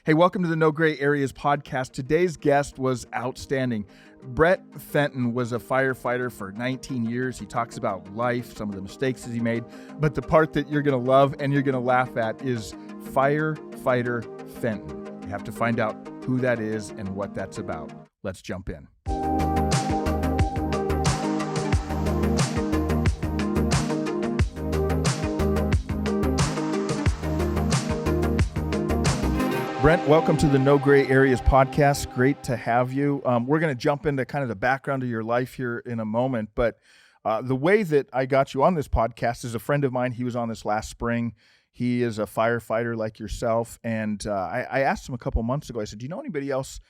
Hey, welcome to the No Gray Areas podcast. Today's guest was outstanding. Brent Fenton was a firefighter for 19 years. He talks about life, some of the mistakes that he made, but the part that you're going to love and you're going to laugh at is Firefighter Fenton. You have to find out who that is and what that's about. Let's jump in. Brent, welcome to the No Gray Areas podcast. Great to have you. We're going to jump into kind of the background of your life here in a moment, but the way that I got you on this podcast is a friend of mine. He was on this last spring. He is a firefighter like yourself, and I asked him a couple months ago, I said, do you know anybody else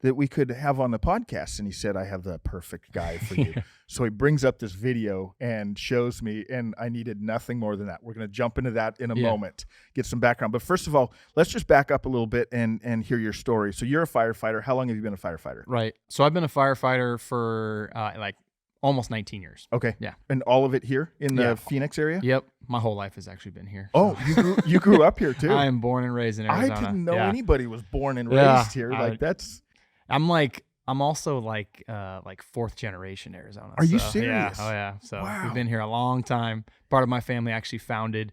that we could have on the podcast? And he said, I have the perfect guy for you. So he brings up this video and shows me, and I needed nothing more than that. We're going to jump into that in a moment, get some background. But first of all, let's just back up a little bit and hear your story. So you're a firefighter. How long have you been a firefighter? Right. So I've been a firefighter for almost 19 years. Okay. Yeah. And all of it here in the Phoenix area? Yep. My whole life has actually been here. Oh, so. you grew up here too? I am born and raised in Arizona. I didn't know anybody was born and raised here. I'm also like fourth generation Arizona. Are you serious? Yeah. Oh yeah. So wow. We've been here a long time. Part of my family actually founded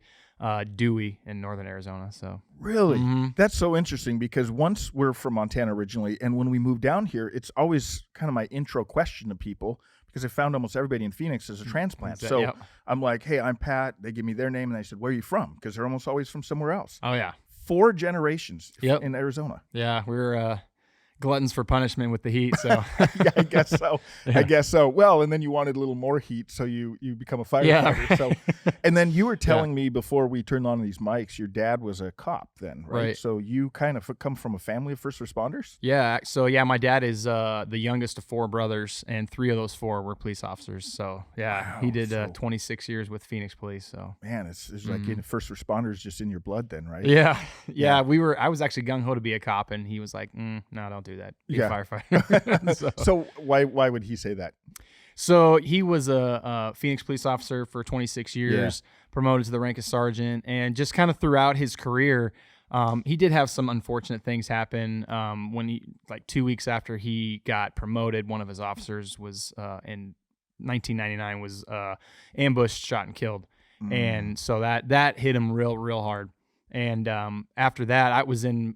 Dewey in northern Arizona. So really, That's so interesting because once we're from Montana originally, and when we moved down here, it's always kind of my intro question to people because I found almost everybody in Phoenix as a transplant. So I'm like, hey, I'm Pat. They give me their name, and I said, where are you from? Because they're almost always from somewhere else. Oh yeah. 4 generations in Arizona. Yeah, we're gluttons for punishment with the heat, so yeah, I guess so. I guess so. Well, and then you wanted a little more heat, so you become a firefighter. So, and then you were telling me before we turned on these mics, your dad was a cop then, right? So you kind of come from a family of first responders? Yeah. So my dad is the youngest of 4 brothers, and 3 of those 4 were police officers. So he did 26 years with Phoenix Police. So man, it's like getting first responders just in your blood then, right? Yeah. I was actually gung ho to be a cop, and he was like, no, don't do that. Be a firefighter. So why would he say that? So he was a Phoenix police officer for 26 years, promoted to the rank of sergeant, and just kind of throughout his career, he did have some unfortunate things happen. When he 2 weeks after he got promoted, one of his officers was in 1999 was ambushed, shot, and killed, and so that hit him real hard. And after that, I was in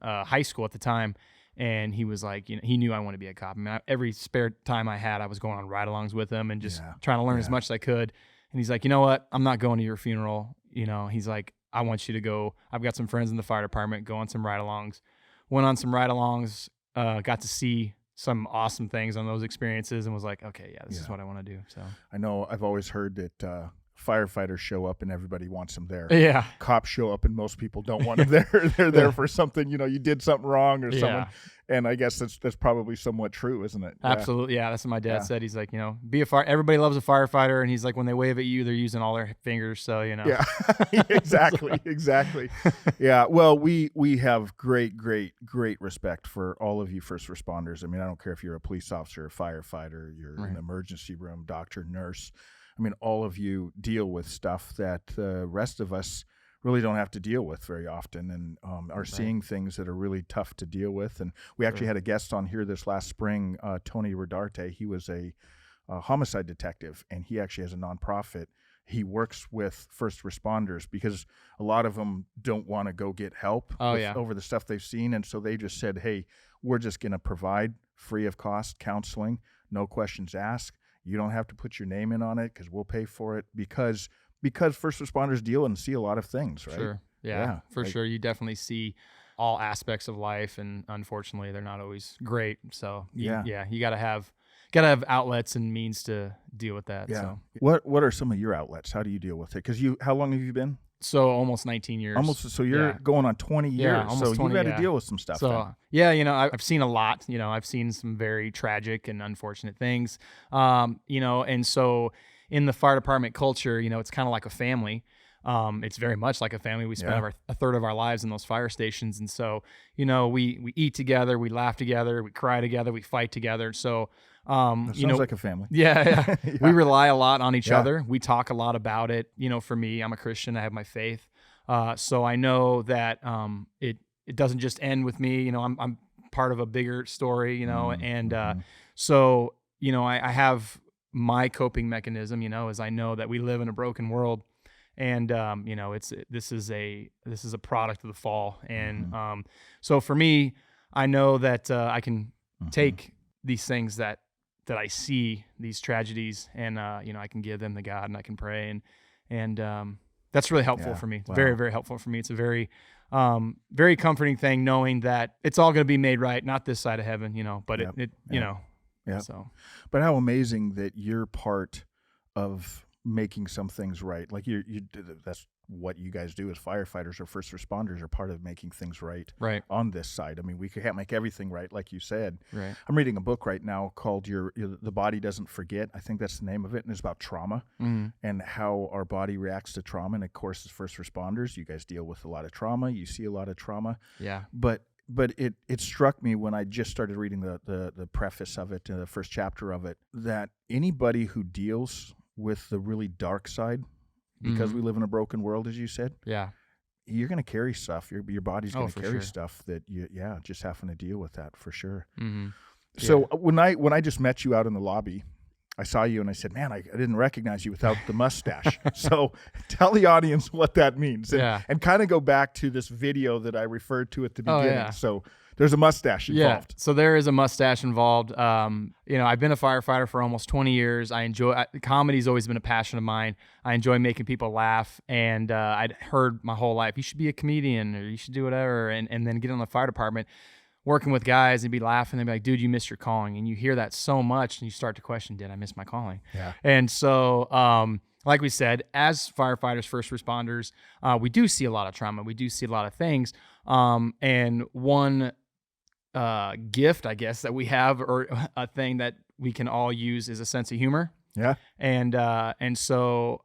high school at the time. And he was like, he knew I wanted to be a cop. I mean, every spare time I had, I was going on ride-alongs with him and just trying to learn as much as I could. And he's like, you know what? I'm not going to your funeral. He's like, I want you to go. I've got some friends in the fire department. Go on some ride-alongs. Went on some ride-alongs. Got to see some awesome things on those experiences, and was like, okay, this is what I want to do. So I know I've always heard that firefighters show up and everybody wants them there. Yeah. Cops show up and most people don't want them there. They're there for something, you did something wrong or someone. And I guess that's probably somewhat true, isn't it? Absolutely. Yeah. That's what my dad said. He's like, everybody loves a firefighter. And he's like, when they wave at you, they're using all their fingers. So, Yeah, exactly. Yeah. Well, we have great respect for all of you first responders. I mean, I don't care if you're a police officer, a firefighter, you're in the emergency room, doctor, nurse. I mean, all of you deal with stuff that the rest of us really don't have to deal with very often, and are seeing things that are really tough to deal with. And we actually had a guest on here this last spring, Tony Rodarte. He was a homicide detective, and he actually has a nonprofit. He works with first responders because a lot of them don't want to go get help over the stuff they've seen. And so they just said, hey, we're just going to provide free of cost counseling, no questions asked. You don't have to put your name in on it because we'll pay for it because first responders deal and see a lot of things, right? Sure. Yeah, sure. You definitely see all aspects of life, and unfortunately they're not always great. So you gotta have outlets and means to deal with that. Yeah. So what are some of your outlets? How do you deal with it? Because how long have you been? So almost 19 years. So you're going on 20 years. Yeah, almost so 20, you've had to deal with some stuff. So I've seen a lot. I've seen some very tragic and unfortunate things. And so in the fire department culture, it's kind of like a family. It's very much like a family. We spend a third of our lives in those fire stations. And so, we eat together, we laugh together, we cry together, we fight together. So, sounds like a family. Yeah. We rely a lot on each other. We talk a lot about it. For me, I'm a Christian. I have my faith. So I know that, it doesn't just end with me. You know, I'm part of a bigger story, you know, and so, you know, I have my coping mechanism, you know, as I know that we live in a broken world, and you know, this is a product of the fall, and so for me, I know that I can take these things that I see, these tragedies, and you know, I can give them to God, and I can pray, and that's really helpful for me. It's very, very helpful for me. It's a very very comforting thing, knowing that it's all going to be made right, not this side of heaven, you know, but it you know. Yeah. So, but how amazing that you're part of making some things right. Like that's what you guys do as firefighters or first responders, are part of making things right on this side. I mean, we can't make everything right, like you said. Right. I'm reading a book right now called The Body Doesn't Forget. I think that's the name of it. And it's about trauma and how our body reacts to trauma. And of course, as first responders, you guys deal with a lot of trauma. You see a lot of trauma. Yeah. But it struck me when I just started reading the preface of it, the first chapter of it, that anybody who deals with the really dark side, because we live in a broken world, as you said, you're going to carry stuff. Your body's going to carry stuff that just having to deal with that for sure. So when I just met you out in the lobby, I saw you and I said, man, I didn't recognize you without the mustache. So tell the audience what that means, and kind of go back to this video that I referred to at the beginning. So there's a mustache involved. So there is a mustache involved. You know, I've been a firefighter for almost 20 years. Comedy's always been a passion of mine. I enjoy making people laugh, and I'd heard my whole life, you should be a comedian or you should do whatever, and then get in the fire department working with guys and be laughing. They'd be like, dude, you missed your calling. And you hear that so much, and you start to question, did I miss my calling? Yeah. And so, like we said, as firefighters, first responders, we do see a lot of trauma. We do see a lot of things. And one gift, I guess, that we have, or a thing that we can all use, is a sense of humor. Yeah. And so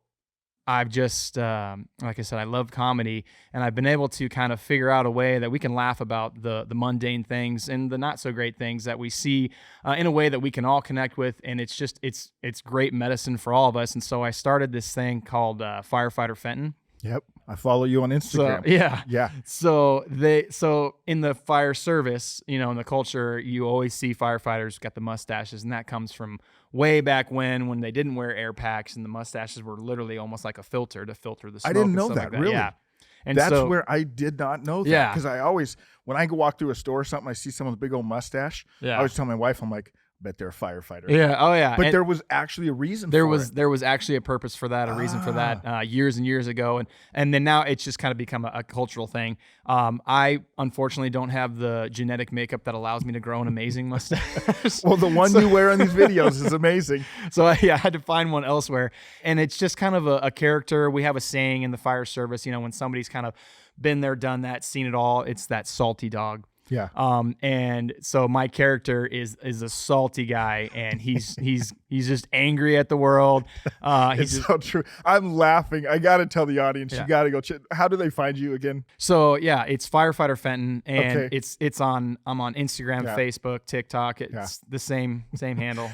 I've just, like I said, I love comedy, and I've been able to kind of figure out a way that we can laugh about the mundane things and the not so great things that we see in a way that we can all connect with. And it's just, it's great medicine for all of us. And so I started this thing called Firefighter Fenton. Yep. I follow you on Instagram. So, yeah. So in the fire service, you know, in the culture, you always see firefighters got the mustaches, and that comes from way back when they didn't wear air packs, and the mustaches were literally almost like a filter to filter the smoke. I didn't know that, like that. really. Yeah. And that's so, where I did not know that. Yeah. Because I always, when I go walk through a store or something, I see someone with a big old mustache. Yeah. I always tell my wife, I'm like, bet they're a firefighter. Yeah. Oh yeah. But there was actually a reason there for was it. There was actually a purpose for that, a reason for that, years and years ago. And then now it's just kind of become a cultural thing. I unfortunately don't have the genetic makeup that allows me to grow an amazing mustache. Well, the one you wear in these videos is amazing. So I had to find one elsewhere. And it's just kind of a character. We have a saying in the fire service, you know, when somebody's kind of been there, done that, seen it all, it's that salty dog. Yeah. And so my character is a salty guy, and he's just angry at the world. It's so true. I'm laughing. I got to tell the audience, you got to go check. How do they find you again? So yeah, it's Firefighter Fenton, and I'm on Instagram, Facebook, TikTok. It's the same handle.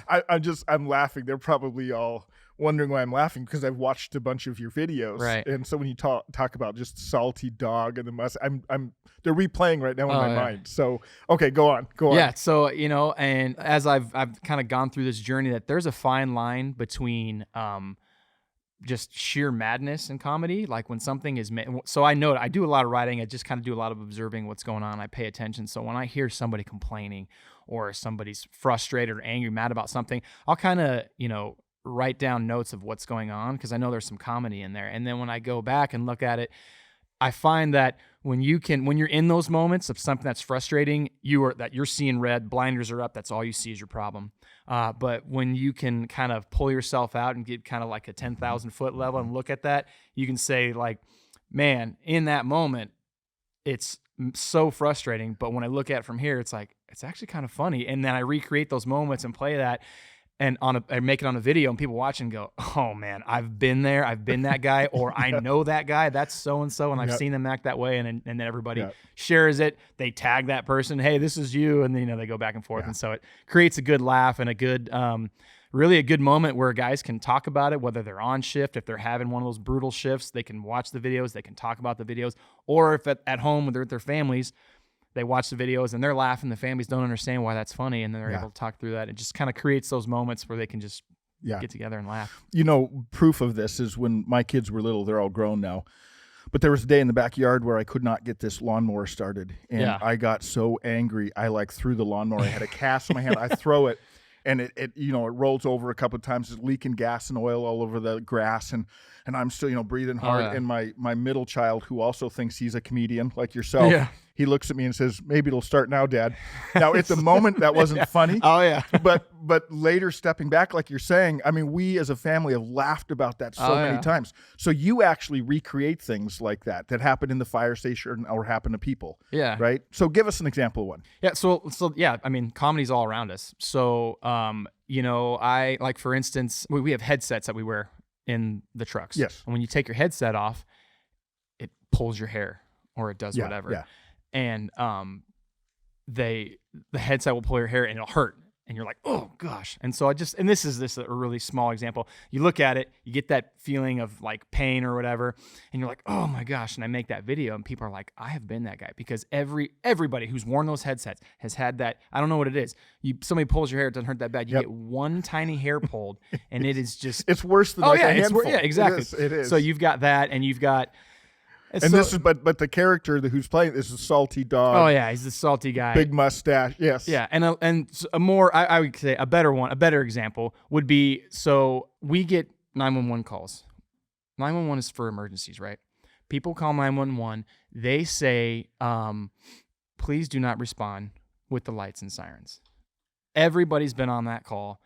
I'm laughing. They're probably all wondering why I'm laughing, because I've watched a bunch of your videos. Right. And so when you talk about just salty dog and the mustache, they're replaying right now in my mind. So, okay, go on. Yeah. So, you know, and as I've kind of gone through this journey, that there's a fine line between, just sheer madness and comedy. Like when something is, so I know I do a lot of writing. I just kind of do a lot of observing what's going on. I pay attention. So when I hear somebody complaining, or somebody's frustrated or angry, mad about something, I'll kind of, you know, write down notes of what's going on, because I know there's some comedy in there. And then when I go back and look at it, I find that when you're in those moments of something that's frustrating, you're seeing red, blinders are up, that's all you see is your problem. But when you can kind of pull yourself out and get kind of like a 10,000 foot level and look at that, you can say like, man, in that moment, it's so frustrating. But when I look at it from here, it's like, it's actually kind of funny. And then I recreate those moments and play that, and I make it on a video, and people watch and go, oh man, I've been there. I've been that guy, or I know that guy. That's so-and-so. And I've seen them act that way. And then everybody shares it. They tag that person. Hey, this is you. And then, you know, they go back and forth. And so it creates a good laugh and a good, really a good moment where guys can talk about it, whether they're on shift, if they're having one of those brutal shifts, they can watch the videos, they can talk about the videos, or if at home they're with their families, they watch the videos and they're laughing. The families don't understand why that's funny, and then they're able to talk through that. It just kind of creates those moments where they can just get together and laugh. You know, proof of this is when my kids were little. They're all grown now. But there was a day in the backyard where I could not get this lawnmower started. And I got so angry, I like threw the lawnmower. I had a cast in my hand. I throw it, and it rolls over a couple of times. It's leaking gas and oil all over the grass. And I'm still, breathing hard. And my middle child, who also thinks he's a comedian like yourself, he looks at me and says, "Maybe it'll start now, Dad." Now, at the moment, that wasn't funny. Oh, yeah. But later, stepping back, like you're saying, I mean, we as a family have laughed about that so many times. So you actually recreate things like that happen in the fire station or happen to people. Yeah. Right? So give us an example of one. Yeah. So I mean, comedy's all around us. So, I, like, for instance, we have headsets that we wear in the trucks. Yes. And when you take your headset off, it pulls your hair or it does whatever. Yeah. And the headset will pull your hair and it'll hurt. And you're like, oh gosh. And so this is a really small example. You look at it, you get that feeling of like pain or whatever, and you're like, oh my gosh. And I make that video and people are like, I have been that guy, because everybody who's worn those headsets has had that. I don't know what it is. Somebody pulls your hair, it doesn't hurt that bad. You get one tiny hair pulled and it is just, it's worse than a handful. Yeah, exactly. It is. So you've got that, and you've got, this is, but the character who's playing this is a salty dog. Oh yeah, he's the salty guy, big mustache. Yes. Yeah, and a more, I would say a better example would be, so we get 911 calls. 911 is for emergencies, right? People call 911. They say, please do not respond with the lights and sirens. Everybody's been on that call.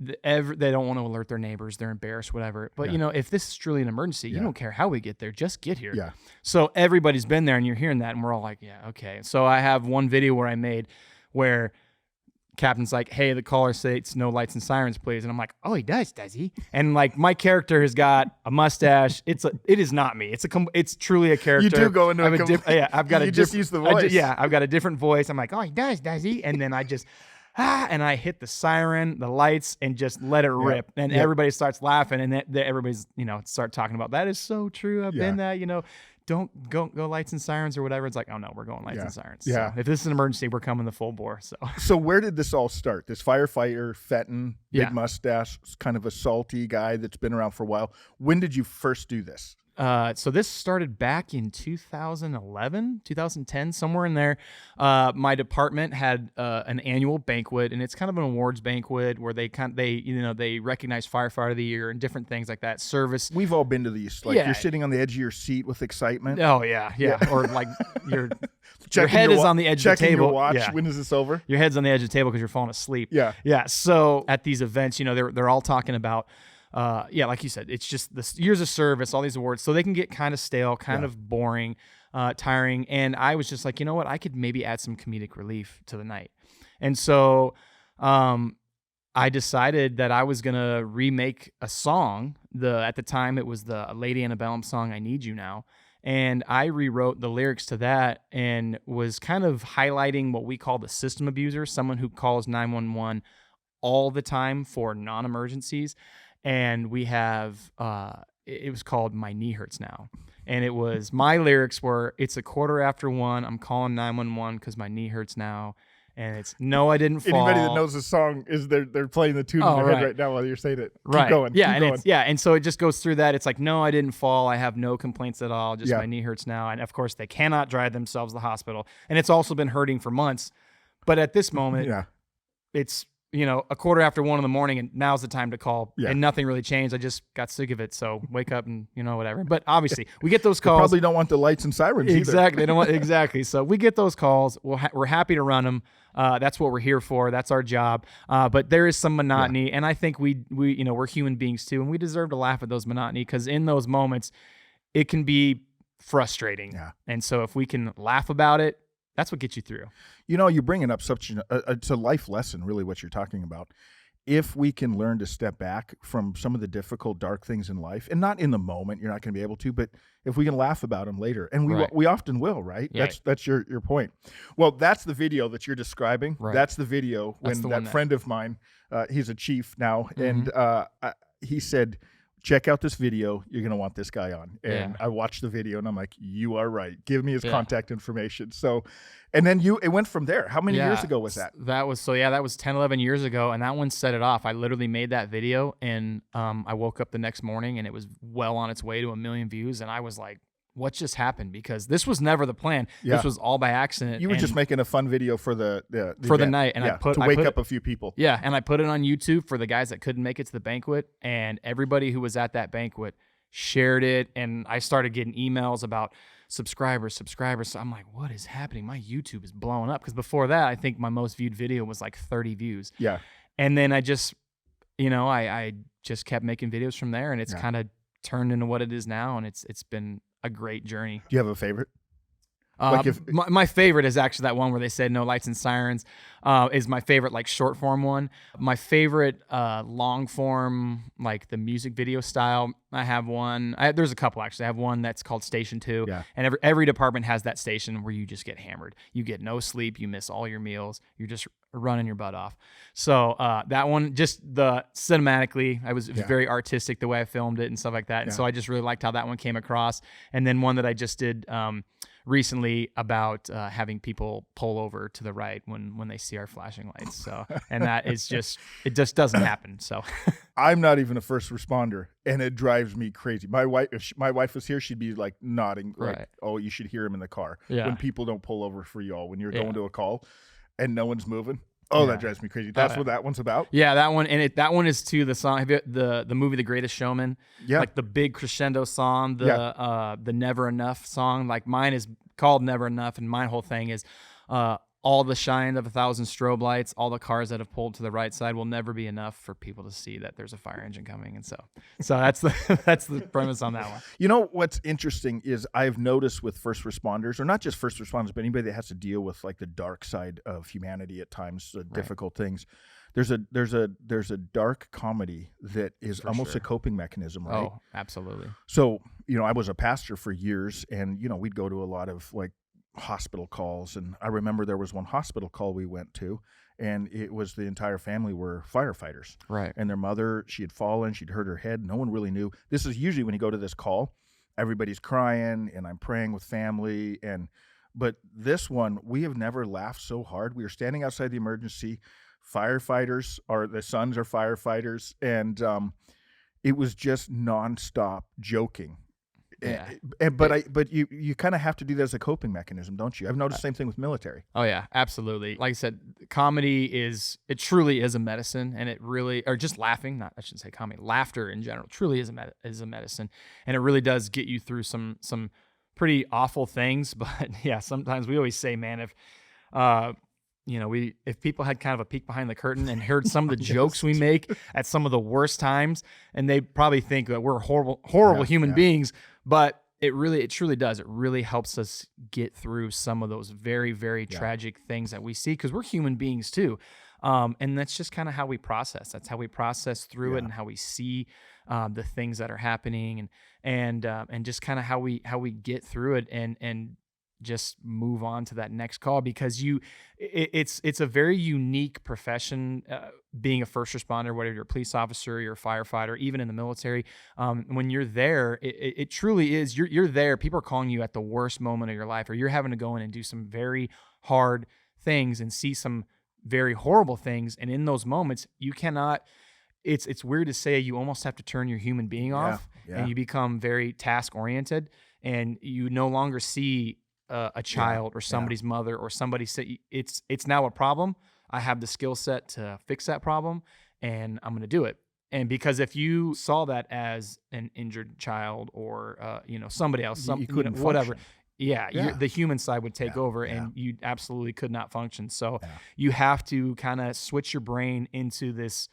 They don't want to alert their neighbors. They're embarrassed, whatever. But, if this is truly an emergency, you don't care how we get there. Just get here. Yeah. So everybody's been there, and you're hearing that, and we're all like, yeah, okay. So I have one video where I made where captain's like, hey, the caller states no lights and sirens, please. And I'm like, oh, he does he? And like, my character has got a mustache. It is not me. It's truly a character. You do go into I've got you just use the voice. I've got a different voice. I'm like, oh, he does he? And then I just... and I hit the siren, the lights, and just let it rip. And everybody starts laughing, and everybody's, start talking about, that is so true. I've been that, don't go lights and sirens or whatever. It's like, oh no, we're going lights and sirens. Yeah. So if this is an emergency, we're coming the full bore. So where did this all start? This firefighter, Fenton, big mustache, kind of a salty guy that's been around for a while. When did you first do this? So this started back in 2011, 2010, somewhere in there. My department had an annual banquet, and it's kind of an awards banquet where they recognize firefighter of the year and different things like that. Service. We've all been to these. Like you're sitting on the edge of your seat with excitement. Oh yeah. Or like your head is on the edge of the table. Your watch. When is this over? Your head's on the edge of the table because you're falling asleep. Yeah. So at these events, they're all talking about. Like you said, it's just the years of service, all these awards, so they can get kind of stale, kind of boring, tiring. And I was just like, you know what, I could maybe add some comedic relief to the night. And so I decided that I was going to remake a song. At the time, it was the Lady Antebellum song, I Need You Now. And I rewrote the lyrics to that and was kind of highlighting what we call the system abuser, someone who calls 911 all the time for non-emergencies. And we have, it was called My Knee Hurts Now. And it was, my lyrics were, it's 1:15, I'm calling 911 because my knee hurts now. And it's, no, I didn't fall. Anybody that knows the song, they're playing the tune in their head right now while you're saying it. Right. Keep going. Yeah. Keep going. And so it just goes through that. It's like, no, I didn't fall. I have no complaints at all. Just my knee hurts now. And of course, they cannot drive themselves to the hospital. And it's also been hurting for months. But at this moment, it's, 1:15 in the morning, and now's the time to call, and nothing really changed. I just got sick of it, so wake up and whatever. But obviously, we get those calls. They probably don't want the lights and sirens exactly. either. They don't want exactly. So we get those calls. We're happy to run them. That's what we're here for. That's our job. But there is some monotony, and I think we're human beings too, and we deserve to laugh at those monotony, because in those moments, it can be frustrating. Yeah. And so if we can laugh about it, that's what gets you through. You're bringing up such it's a life lesson, really, what you're talking about. If we can learn to step back from some of the difficult, dark things in life, and not in the moment, you're not going to be able to, but if we can laugh about them later, and we often will, right? Yeah. That's your point. Well, that's the video that you're describing. Right. That's the video when that friend of mine, he's a chief now, and he said, check out this video. You're going to want this guy on. And Yeah. I watched the video and I'm like, you are right. Give me his Yeah. contact information. So, and then it went from there. How many years ago was that? That was 10, 11 years ago. And that one set it off. I literally made that video and I woke up the next morning and it was well on its way to 1 million views. And I was like, what just happened? Because this was never the plan. Yeah. This was all by accident. You were just making a fun video for the event. Night. And to wake up a few people. Yeah. And I put it on YouTube for the guys that couldn't make it to the banquet. And everybody who was at that banquet shared it. And I started getting emails about subscribers. So I'm like, what is happening? My YouTube is blowing up. Because before that, I think my most viewed video was like 30 views. Yeah. And then I just, I just kept making videos from there. And it's kind of turned into what it is now. And it's been a great journey. Do you have a favorite? My favorite is actually that one where they said no lights and sirens is my favorite, like short form one. My favorite long form, like the music video style, I have one. There's a couple actually. I have one that's called Station 2. Yeah. And every department has that station where you just get hammered. You get no sleep. You miss all your meals. You're just running your butt off. So that one, just the cinematically, I was very artistic the way I filmed it and stuff like that. And so I just really liked how that one came across. And then one that I just did recently about having people pull over to the right when they see our flashing lights. So, and that is it just doesn't happen. So I'm not even a first responder and it drives me crazy. My wife, if my wife was here, she'd be like nodding, like, Right. oh, you should hear him in the car. Yeah. When people don't pull over for y'all, when you're going to a call and no one's moving. Oh, that drives me crazy. That's what that one's about. Yeah, that one. And that one is to the song. Have you the movie The Greatest Showman? Yeah. Like the big crescendo song, the Never Enough song. Like mine is called Never Enough. And my whole thing is all the shine of 1,000 strobe lights, all the cars that have pulled to the right side will never be enough for people to see that there's a fire engine coming. And so that's the premise on that one. You know, what's interesting is I've noticed with first responders, or not just first responders, but anybody that has to deal with like the dark side of humanity at times, difficult things. There's a dark comedy that is almost a coping mechanism, right? Oh, absolutely. So, I was a pastor for years and, we'd go to a lot of like hospital calls. And I remember there was one hospital call we went to and it was the entire family were firefighters. Right. And their mother, she had fallen, she'd hurt her head. No one really knew. This is usually when you go to this call, everybody's crying and I'm praying with family. But this one, we have never laughed so hard. We were standing outside the emergency. The sons are firefighters. And it was just nonstop joking. Yeah. But you kind of have to do that as a coping mechanism, don't you? I've noticed the same thing with military. Oh yeah, absolutely. Like I said, comedy truly is a medicine, and just laughing. I shouldn't say comedy. Laughter in general truly is a medicine, and it really does get you through some pretty awful things. But yeah, sometimes we always say, man, if people had kind of a peek behind the curtain and heard some of the jokes we make at some of the worst times, and they probably think that we're horrible human beings, but it truly does. It really helps us get through some of those very, very tragic things that we see, because we're human beings too. And that's just kind of how we process. That's how we process through it and how we see the things that are happening and just kind of how we get through it and just move on to that next call, because it's a very unique profession, being a first responder, whether you're a police officer, you're a firefighter, even in the military. When you're there, it truly is, you're there. People are calling you at the worst moment of your life, or you're having to go in and do some very hard things and see some very horrible things. And in those moments, you cannot, it's weird to say, you almost have to turn your human being off and you become very task oriented, and you no longer see a child or somebody's mother or somebody say it's now a problem. I have the skill set to fix that problem and I'm going to do it. And because if you saw that as an injured child or, somebody else, you couldn't whatever. function. The human side would take over and you absolutely could not function. So you have to kind of switch your brain into this,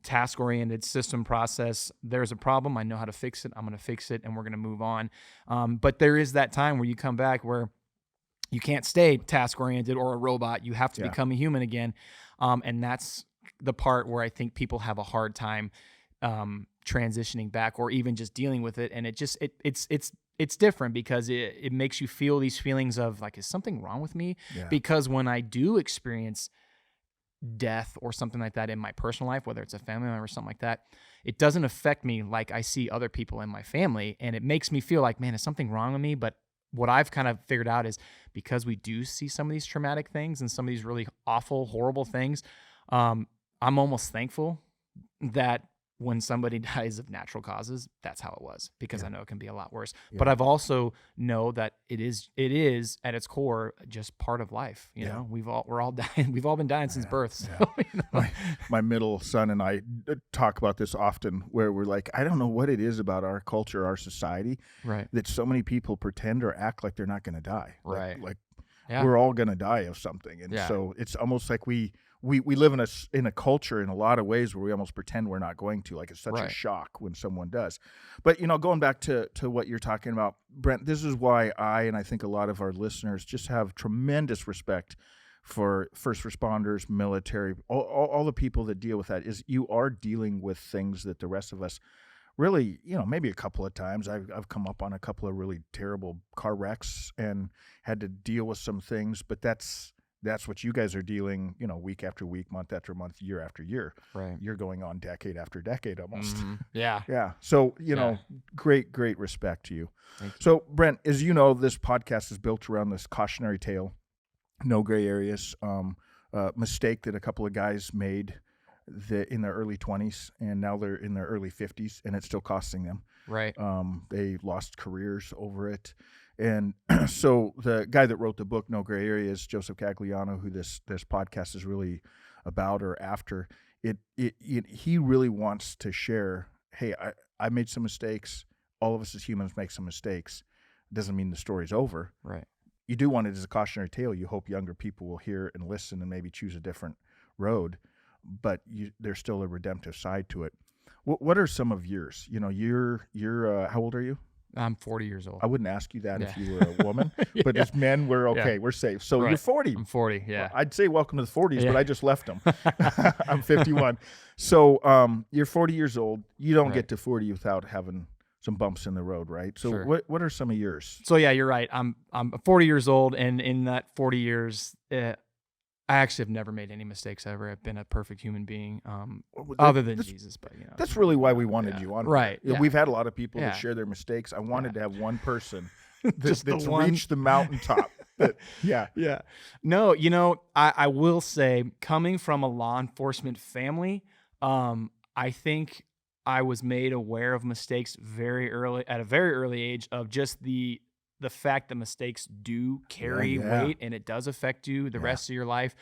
task-oriented system process. There's a problem. I know how to fix it. I'm going to fix it and we're going to move on. But there is that time where you come back where you can't stay task-oriented or a robot. You have to become a human again. And that's the part where I think people have a hard time transitioning back or even just dealing with it. And it's different because it makes you feel these feelings of like, is something wrong with me? Yeah. Because when I do experience death or something like that in my personal life, whether it's a family member or something like that, it doesn't affect me like I see other people in my family. And it makes me feel like, man, is something wrong with me? But what I've kind of figured out is because we do see some of these traumatic things and some of these really awful, horrible things, I'm almost thankful that when somebody dies of natural causes, that's how it was, because I know it can be a lot worse. But I've also know that it is at its core just part of life. You know, we're all dying. We've all been dying since birth. So, you know. My middle son and I talk about this often, where we're like, I don't know what it is about our culture, our society, right, that so many people pretend or act like they're not going to die. Right. Like we're all going to die of something. And so it's almost like we live in a culture in a lot of ways where we almost pretend we're not going to, like it's such a shock when someone does. But, you know, going back to what you're talking about, Brent, this is why I think a lot of our listeners just have tremendous respect for first responders, military, all the people that deal with that. Is you are dealing with things that the rest of us really, you know, maybe a couple of times I've come up on a couple of really terrible car wrecks and had to deal with some things, but that's what you guys are dealing, you know, week after week, month after month, year after year. Right. You're going on decade after decade almost. Mm-hmm. Yeah. Yeah. So, you know, great respect to you. Thank you. So, Brent, as you know, this podcast is built around this cautionary tale, no gray areas, mistake that a couple of guys made in their early 20s, and now they're in their early 50s, and it's still costing them. Right. They lost careers over it. And so the guy that wrote the book, No Gray Areas, Joseph Gagliano, who this podcast is really about or after, he really wants to share, hey, I made some mistakes. All of us as humans make some mistakes. It doesn't mean the story's over. Right. You do want it as a cautionary tale. You hope younger people will hear and listen and maybe choose a different road, but there's still a redemptive side to it. What are some of yours? You know, you're how old are you? I'm 40 years old. I wouldn't ask you that if you were a woman, but as men, we're okay. We're safe. So you're 40. I'm 40. Yeah. Well, I'd say welcome to the 40s, but I just left them. I'm 51. So you're 40 years old. You don't get to 40 without having some bumps in the road, right? So what are some of yours? So yeah, you're right. I'm 40 years old, and in that 40 years, I actually have never made any mistakes ever. I've been a perfect human being, other than Jesus. But you know, that's really why we wanted you on. Right. Yeah. We've had a lot of people that share their mistakes. I wanted to have one person that's reached the mountaintop. Yeah. No, you know, I will say, coming from a law enforcement family, I think I was made aware of mistakes at a very early age, of just the fact that mistakes do carry weight, and it does affect you the rest of your life.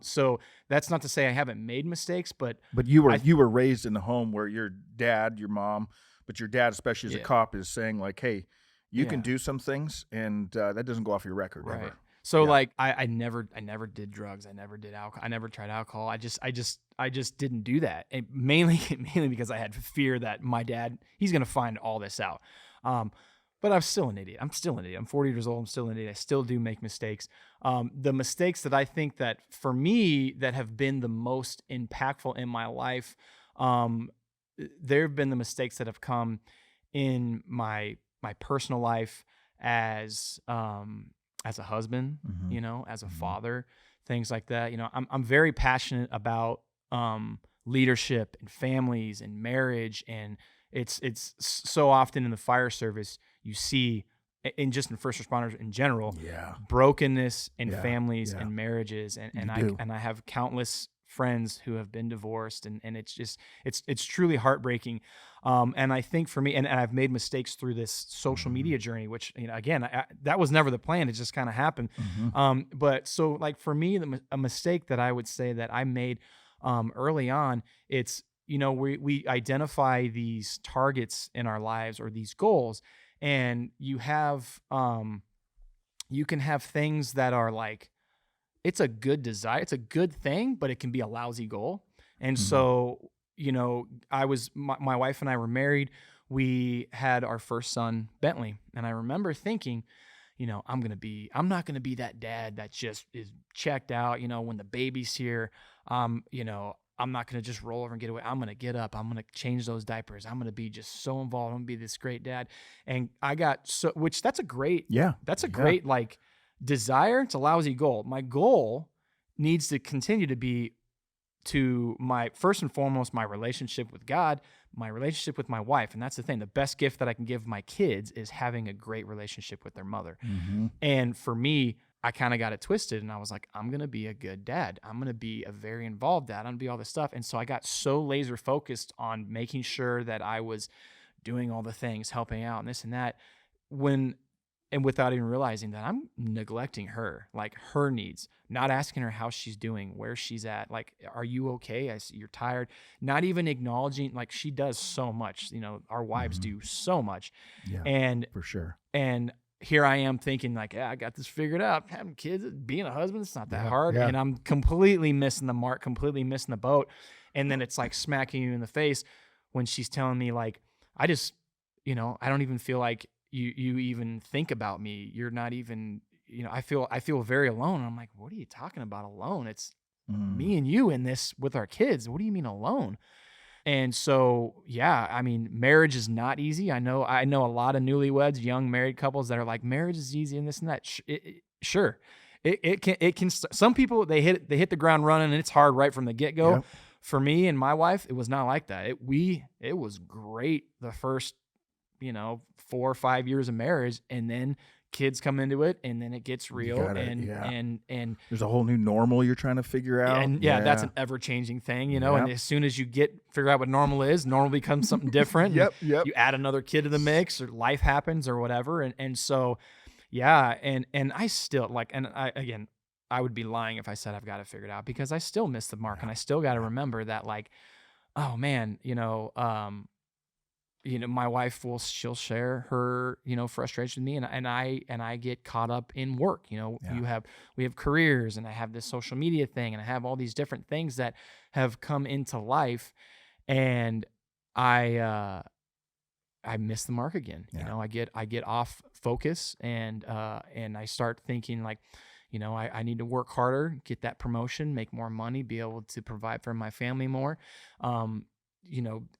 So that's not to say I haven't made mistakes, but you were raised in a home where your dad, your mom, but your dad, especially as a cop, is saying like, hey, you can do some things, and that doesn't go off your record. Right. Ever. So like I never did drugs. I never did alcohol. I never tried alcohol. I just didn't do that. And mainly because I had fear that my dad, he's going to find all this out. But I'm still an idiot. I'm 40 years old. I'm still an idiot. I still do make mistakes. The mistakes that I think that for me that have been the most impactful in my life, there have been the mistakes that have come in my personal life as a husband, you know, as a father, things like that. You know, I'm very passionate about leadership and families and marriage, and it's so often in the fire service you see, and just in first responders in general, brokenness in families and marriages, and I have countless friends who have been divorced, and it's just it's truly heartbreaking. And I think for me, and I've made mistakes through this social media journey, which, you know, again, that was never the plan. It just kind of happened. But so like for me, a mistake that I would say that I made early on, it's, you know, we identify these targets in our lives or these goals, and you have you can have things that are like, it's a good desire, it's a good thing, but it can be a lousy goal. And so, you know, my wife and I were married. We had our first son, Bentley, and I remember thinking, you know, I'm not gonna be that dad that just is checked out. You know, when the baby's here, you know, I'm not going to just roll over and get away. I'm going to get up. I'm going to change those diapers. I'm going to be just so involved. I'm going to be this great dad. And I got that's a great, great like desire. It's a lousy goal. My goal needs to continue to be to my first and foremost, my relationship with God, my relationship with my wife. And that's the thing. The best gift that I can give my kids is having a great relationship with their mother. Mm-hmm. And for me, I kind of got it twisted and I was like, I'm going to be a good dad. I'm going to be a very involved dad. I'm going to be all this stuff. And so I got so laser focused on making sure that I was doing all the things, helping out and this and that, and without even realizing that I'm neglecting her, like her needs, not asking her how she's doing, where she's at. Like, are you okay? I see you're tired. Not even acknowledging, like she does so much, you know, our wives do so much. Yeah, And for sure. And here I am thinking like, yeah, I got this figured out. Having kids, being a husband, it's not that hard. Yeah. And I'm completely missing the mark, completely missing the boat. And then it's like smacking you in the face when she's telling me like, I just, you know, I don't even feel like you even think about me. You're not even, you know, I feel very alone. And I'm like, what are you talking about alone? It's me and you in this with our kids. What do you mean alone? And so, yeah, I mean, marriage is not easy. I know a lot of newlyweds, young married couples that are like, marriage is easy and this and that. Sure. It can, some people, they hit the ground running and it's hard right from the get go. Yep. For me and my wife, it was not like that. It was great the first, 4 or 5 years of marriage, and then kids come into it, and then it gets real, and there's a whole new normal you're trying to figure out. And that's an ever changing thing, And as soon as you figure out what normal is, normal becomes something different. Yep. You add another kid to the mix, or life happens, or whatever, and so, yeah, and I still I would be lying if I said I've got it figured out, because I still miss the mark, and I still got to remember that, like, oh man, my wife she'll share her, frustration with me, and I get caught up in work. We have careers, and I have this social media thing, and I have all these different things that have come into life, and I miss the mark again. Yeah. I get off focus, and I start thinking like, I need to work harder, get that promotion, make more money, be able to provide for my family more.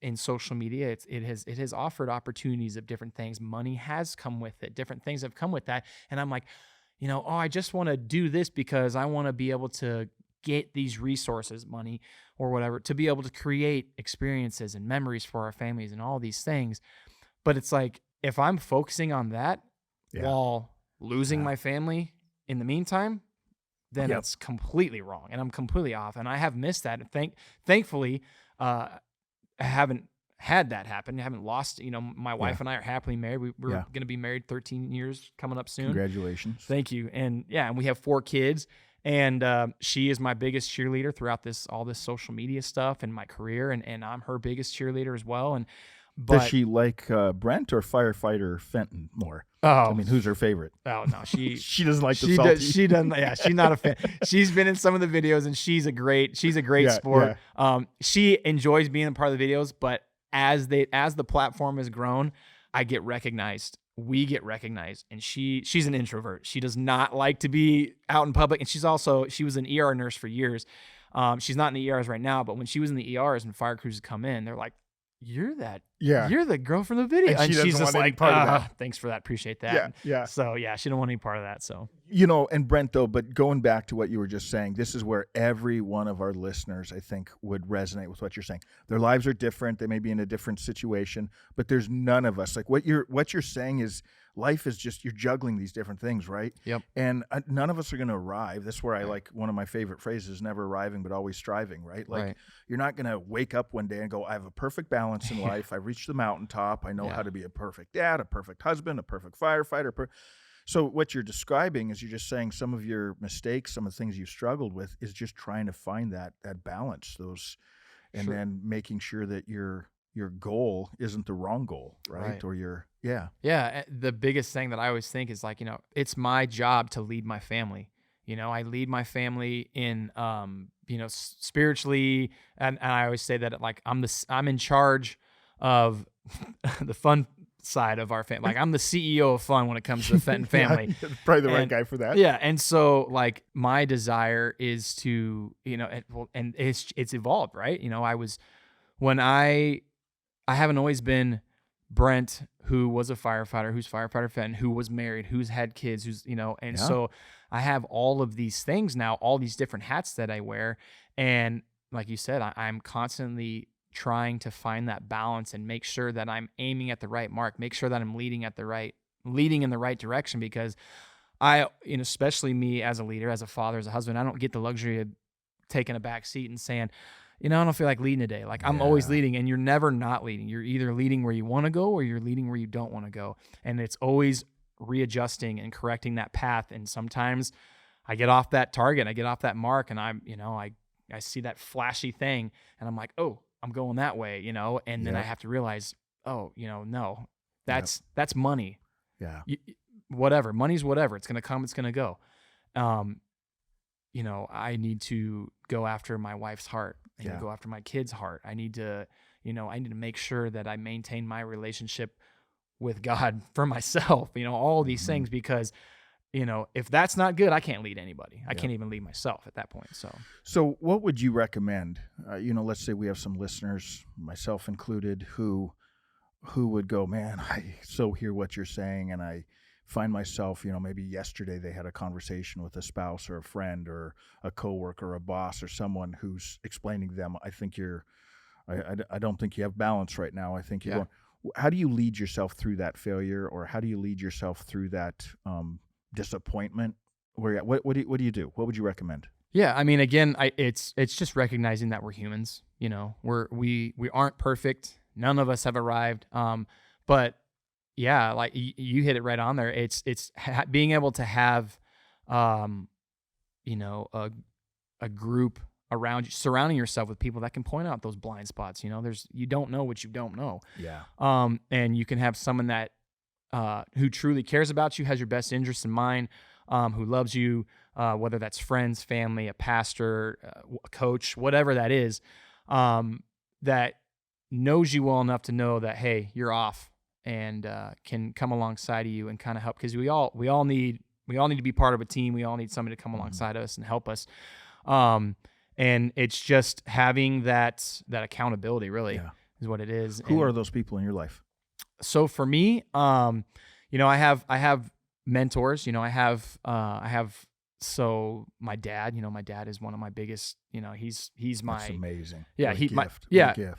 In social media, it has offered opportunities of different things. Money has come with it. Different things have come with that. And I'm like, I just want to do this because I want to be able to get these resources, money or whatever, to be able to create experiences and memories for our families and all these things. But it's like, if I'm focusing on that while losing my family in the meantime, then it's completely wrong, and I'm completely off. And I have missed that. And thankfully, I haven't had that happen. I haven't lost, my wife and I are happily married. We're going to be married 13 years coming up soon. Congratulations. Thank you. And and we have 4 kids, and she is my biggest cheerleader throughout all this social media stuff and my career. And I'm her biggest cheerleader as well. Does she like Brent or Firefighter Fenton more? Oh, I mean, who's her favorite? Oh no, she she doesn't like the salty. She doesn't. Yeah, she's not a fan. She's been in some of the videos, and she's a great sport. Yeah. She enjoys being a part of the videos, but as the platform has grown, I get recognized. We get recognized, and she's an introvert. She does not like to be out in public, and she was an ER nurse for years. She's not in the ERs right now, but when she was in the ERs and fire crews come in, they're like, you're the girl from the video. And she's just like, thanks for that. Appreciate that. Yeah. So she don't want any part of that. So, and Brent though, but going back to what you were just saying, this is where every one of our listeners, I think, would resonate with what you're saying. Their lives are different. They may be in a different situation, but there's none of us, like what you're saying is life is just, you're juggling these different things, right? Yep. And none of us are going to arrive. That's where I like one of my favorite phrases, never arriving, but always striving, right? Like you're not going to wake up one day and go, I have a perfect balance in life. I reached the mountaintop. I know how to be a perfect dad, a perfect husband, a perfect firefighter. So what you're describing is you're just saying some of your mistakes, some of the things you've struggled with is just trying to find that balance, and then making sure that your goal isn't the wrong goal, right? Or the biggest thing that I always think is like, it's my job to lead my family. I lead my family in, spiritually. And I always say that like, I'm in charge of the fun side of our family. Like I'm the CEO of fun when it comes to the Fenton family. Probably the right guy for that. Yeah. And so like my desire is to, and it's evolved, right? I haven't always been Brent, who was a firefighter, who's Firefighter Fenton, who was married, who's had kids, who's, and so I have all of these things now, all these different hats that I wear. And like you said, I'm constantly trying to find that balance and make sure that I'm aiming at the right mark, make sure that I'm leading in the right direction, because especially me as a leader, as a father, as a husband, I don't get the luxury of taking a back seat and saying, I don't feel like leading today. Like I'm always leading, and you're never not leading. You're either leading where you want to go or you're leading where you don't want to go. And it's always readjusting and correcting that path. And sometimes I get off that target, I get off that mark, and I see that flashy thing and I'm like, oh, I'm going that way, and then I have to realize, oh, no, that's money. Yeah. Whatever. Money's whatever. It's going to come, it's going to go. I need to go after my wife's heart. I need to go after my kid's heart. I need to make sure that I maintain my relationship with God for myself, all these things, because, if that's not good, I can't lead anybody. I can't even lead myself at that point. So what would you recommend? Let's say we have some listeners, myself included, who would go, man, I so hear what you're saying, and I find myself, maybe yesterday they had a conversation with a spouse or a friend or a coworker or a boss or someone who's explaining to them, I think I don't think you have balance right now. I think you're going. How do you lead yourself through that failure, or how do you lead yourself through that disappointment? What do you do? What would you recommend? Yeah, I mean, again, it's just recognizing that we're humans. We aren't perfect. None of us have arrived. But yeah, like you hit it right on there. It's being able to have, a group around you, surrounding yourself with people that can point out those blind spots. You don't know what you don't know. Yeah. And you can have someone that, who truly cares about you, has your best interest in mind, who loves you, whether that's friends, family, a pastor, a coach, whatever that is, that knows you well enough to know that, hey, you're off, and can come alongside of you and kind of help, because we all need to be part of a team. We all need somebody to come alongside us and help us. And it's just having that accountability, really, is what it is. Who are those people in your life? So for me, I have mentors. I have so my dad. My dad is one of my biggest. He's my. That's amazing. Yeah, gift.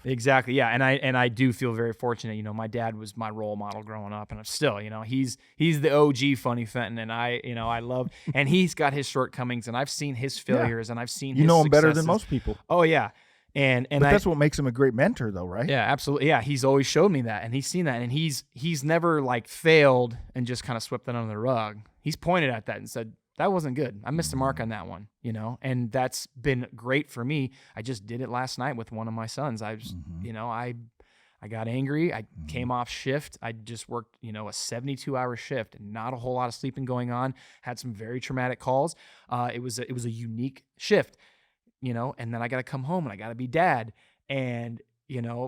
Exactly. Yeah, and I do feel very fortunate. My dad was my role model growing up, and I'm still. He's the OG Funny Fenton, and I love, and he's got his shortcomings, and I've seen his failures, and I've seen his him better than successes. most people. Oh yeah. But that's what makes him a great mentor, though, right? Yeah, absolutely. Yeah, he's always showed me that, and he's seen that, and he's never like failed and just kind of swept that under the rug. He's pointed at that and said, that wasn't good. I missed the mark on that one, and that's been great for me. I just did it last night with one of my sons. I was, I got angry. I came off shift. I just worked, a 72-hour shift and not a whole lot of sleeping going on. Had some very traumatic calls. It was a unique shift. And then I got to come home and I got to be dad. And,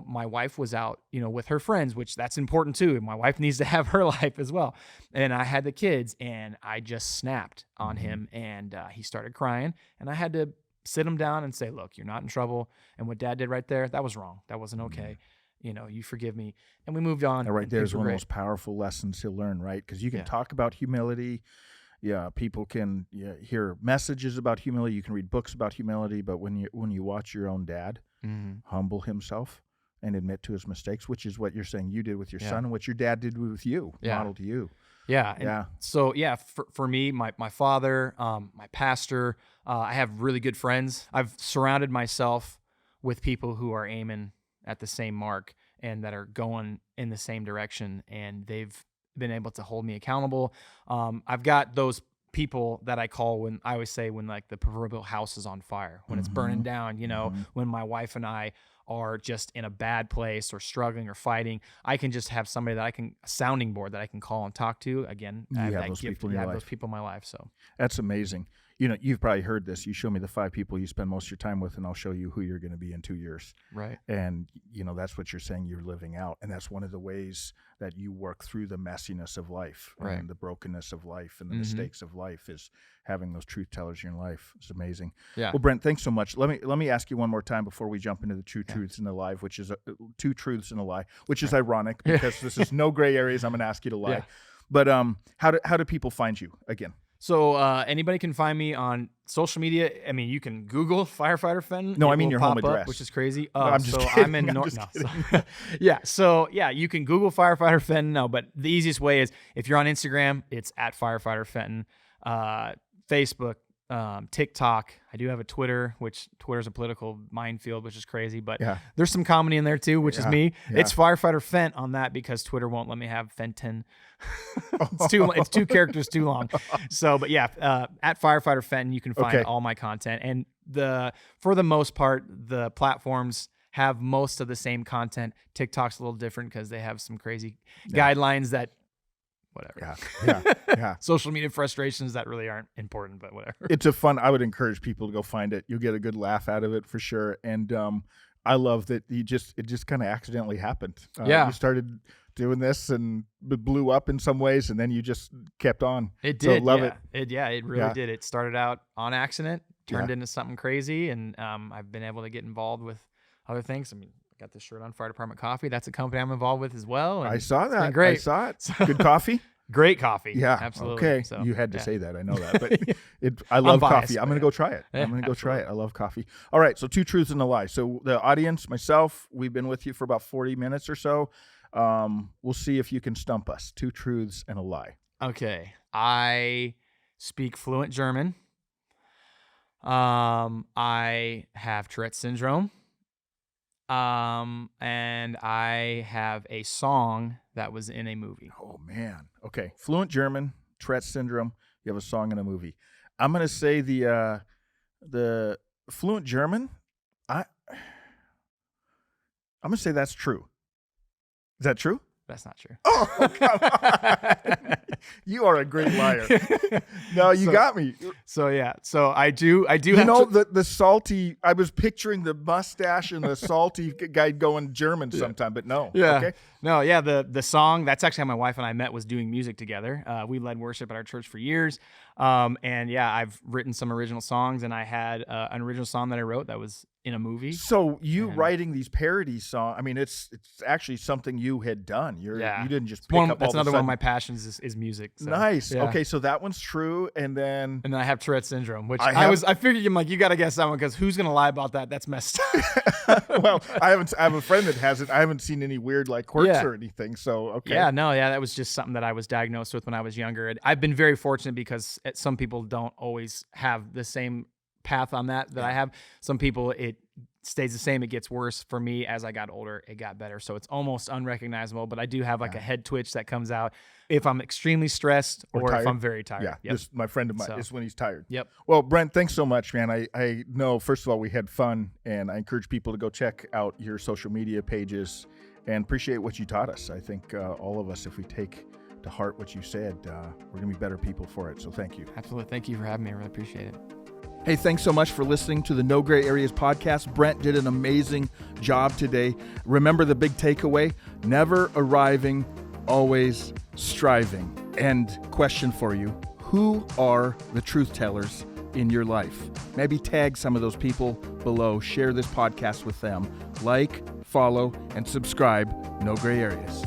my wife was out, with her friends, which that's important too. My wife needs to have her life as well. And I had the kids, and I just snapped on him, and he started crying, and I had to sit him down and say, look, you're not in trouble. And what dad did right there, that was wrong. That wasn't okay. You forgive me. And we moved on. And right there is one of those powerful lessons he'll learn, right? Because you can talk about humility. Yeah, people can hear messages about humility. You can read books about humility, but when you watch your own dad humble himself and admit to his mistakes, which is what you're saying you did with your son, and what your dad did with you, modeled to you. Yeah. So for me, my father, my pastor, I have really good friends. I've surrounded myself with people who are aiming at the same mark and that are going in the same direction, and they've been able to hold me accountable. I've got those people that I call when like the proverbial house is on fire, when it's burning down, when my wife and I are just in a bad place or struggling or fighting, I can just have somebody a sounding board that I can call and talk to. Again, I have those people in my life. So that's amazing. You've probably heard this. You show me the 5 people you spend most of your time with, and I'll show you who you're going to be in 2 years. Right. And, that's what you're saying you're living out. And that's one of the ways that you work through the messiness of life, right, and the brokenness of life and the mistakes of life is having those truth tellers in your life. It's amazing. Yeah. Well, Brent, thanks so much. Let me ask you one more time before we jump into the two truths and a lie, which is two truths and a lie, which is ironic because this is no gray areas. I'm going to ask you to lie. Yeah. But how do people find you again? So anybody can find me on social media. I mean, you can Google Firefighter Fenton. No, It I mean will your pop home up, address. which is crazy. No, I'm just so kidding. I'm in I'm North. just No, so, you can Google Firefighter Fenton. No, but the easiest way is if you're on Instagram, it's at Firefighter Fenton. Facebook, TikTok. I do have a Twitter, which Twitter's a political minefield, which is crazy, but there's some comedy in there too, which is me. Yeah. It's Firefighter Fent on that because Twitter won't let me have Fenton. It's two characters too long. So, but at Firefighter Fenton, you can find all my content. And for the most part, the platforms have most of the same content. TikTok's a little different because they have some crazy guidelines that whatever. Yeah. Social media frustrations that really aren't important, but whatever. I would encourage people to go find it. You'll get a good laugh out of it for sure. And I love that it just kind of accidentally happened. You started doing this and it blew up in some ways, and then you just kept on. It did. So love it. It really did. It started out on accident, turned into something crazy, and I've been able to get involved with other things. I mean, I got this shirt on Fire Department Coffee. That's a company I'm involved with as well. I saw that. Great. I saw it. Good coffee? Great coffee. Yeah. Absolutely. Okay. So, you had to say that. I know that. But I love coffee. I'm going to go try it. I'm going to go try it. I love coffee. All right. So 2 truths and a lie. So the audience, myself, we've been with you for about 40 minutes or so. We'll see if you can stump us. 2 truths and a lie. Okay. I speak fluent German. I have Tourette's syndrome. And I have a song that was in a movie. Oh man. Okay. Fluent German, Tourette's syndrome. You have a song in a movie. I'm going to say the fluent German. I'm going to say that's true. Is that true? That's not true. Oh, come on. You are a great liar. No, you got me. So I do. You know the salty. I was picturing the mustache and the salty guy going German sometime, but no. Yeah. Okay. No. Yeah. The song. That's actually how my wife and I met. Was doing music together. We led worship at our church for years. And I've written some original songs, and I had an original song that I wrote that was in a movie. So writing these parody songs, I mean, it's actually something you had done. You didn't just pick up. That's another one of my passions is music. So, nice. Yeah. Okay, so that one's true, and then I have Tourette's syndrome, which I figured I'm like, you got to guess that one because who's gonna lie about that? That's messed up. Well, I have a friend that has it. I haven't seen any weird like quirks or anything. So okay. Yeah, no, that was just something that I was diagnosed with when I was younger. And I've been very fortunate because some people don't always have the same path on that I have. Some people it stays the same, it gets worse. For me, as I got older, it got better. So it's almost unrecognizable, but I do have like a head twitch that comes out if I'm extremely stressed or if I'm very tired. Yeah, this, my friend of mine is when he's tired. Yep. Well, Brent, thanks so much, man. I know, first of all, we had fun, and I encourage people to go check out your social media pages and appreciate what you taught us. I think all of us, if we take to heart what you said, we're going to be better people for it. So thank you. Absolutely. Thank you for having me. I really appreciate it. Hey, thanks so much for listening to the No Gray Areas podcast. Brent did an amazing job today. Remember the big takeaway: never arriving, always striving. And question for you: who are the truth tellers in your life? Maybe tag some of those people below. Share this podcast with them. Like, follow, and subscribe. No Gray Areas.